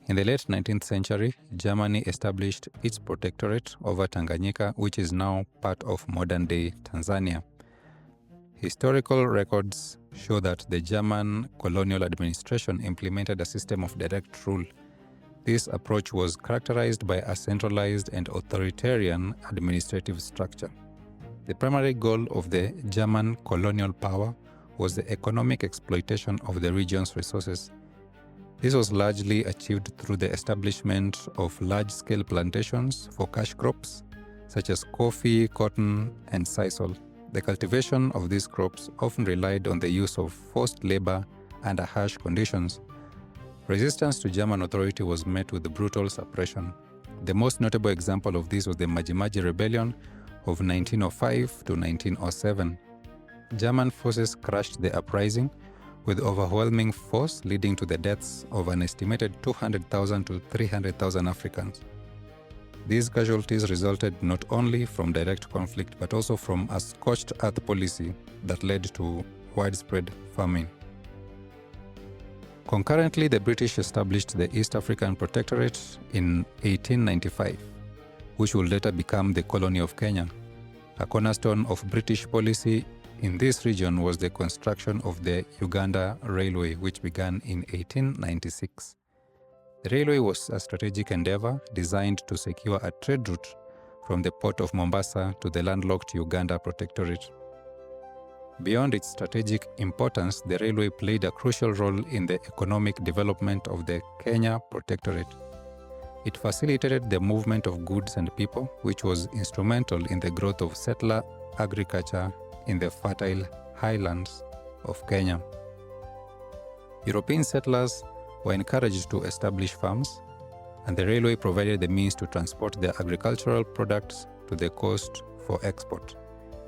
In the late 19th century, Germany established its protectorate over Tanganyika, which is now part of modern-day Tanzania. Historical records show that the German colonial administration implemented a system of direct rule. This approach was characterized by a centralized and authoritarian administrative structure. The primary goal of the German colonial power was the economic exploitation of the region's resources. This was largely achieved through the establishment of large-scale plantations for cash crops such as coffee, cotton, and sisal. The cultivation of these crops often relied on the use of forced labor under harsh conditions. Resistance to German authority was met with brutal suppression. The most notable example of this was the Maji-Maji Rebellion of 1905 to 1907. German forces crushed the uprising with overwhelming force, leading to the deaths of an estimated 200,000 to 300,000 Africans. These casualties resulted not only from direct conflict but also from a scorched earth policy that led to widespread famine. Concurrently, the British established the East African Protectorate in 1895, which would later become the colony of Kenya. A cornerstone of British policy in this region was the construction of the Uganda Railway, which began in 1896. The railway was a strategic endeavor designed to secure a trade route from the port of Mombasa to the landlocked Uganda Protectorate. Beyond its strategic importance, the railway played a crucial role in the economic development of the Kenya Protectorate. It facilitated the movement of goods and people, which was instrumental in the growth of settler agriculture in the fertile highlands of Kenya. European settlers were encouraged to establish farms, and the railway provided the means to transport their agricultural products to the coast for export.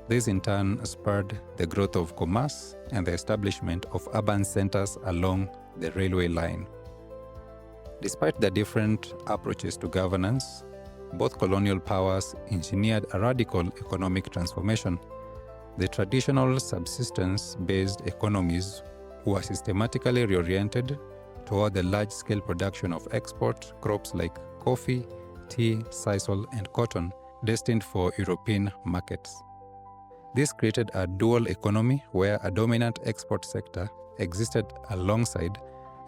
This in turn spurred the growth of commerce and the establishment of urban centers along the railway line. Despite the different approaches to governance, both colonial powers engineered a radical economic transformation. The traditional subsistence-based economies were systematically reoriented toward the large-scale production of export crops like coffee, tea, sisal, and cotton, destined for European markets. This created a dual economy where a dominant export sector existed alongside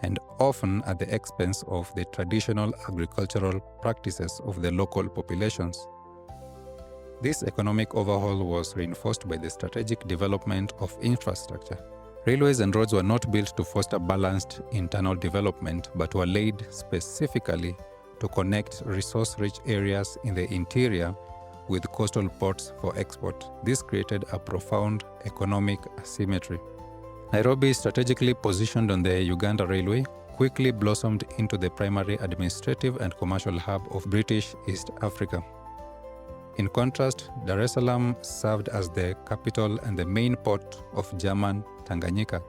and often at the expense of the traditional agricultural practices of the local populations. This economic overhaul was reinforced by the strategic development of infrastructure. Railways and roads were not built to foster balanced internal development, but were laid specifically to connect resource-rich areas in the interior with coastal ports for export. This created a profound economic asymmetry. Nairobi, strategically positioned on the Uganda Railway, quickly blossomed into the primary administrative and commercial hub of British East Africa. In contrast, Dar es Salaam served as the capital and the main port of German Tanganyika,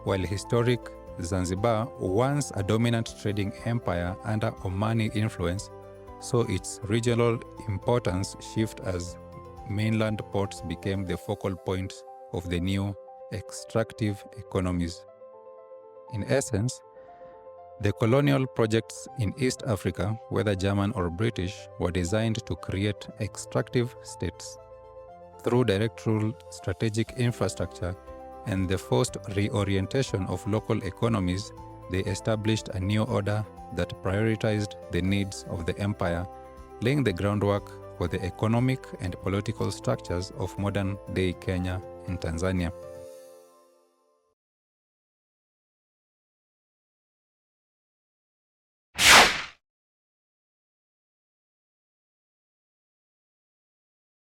while historic Zanzibar, once a dominant trading empire under Omani influence, saw its regional importance shift as mainland ports became the focal points of the new extractive economies. In essence, the colonial projects in East Africa, whether German or British, were designed to create extractive states. Through direct rule, strategic infrastructure, and the forced reorientation of local economies, they established a new order that prioritized the needs of the empire, laying the groundwork for the economic and political structures of modern-day Kenya and Tanzania.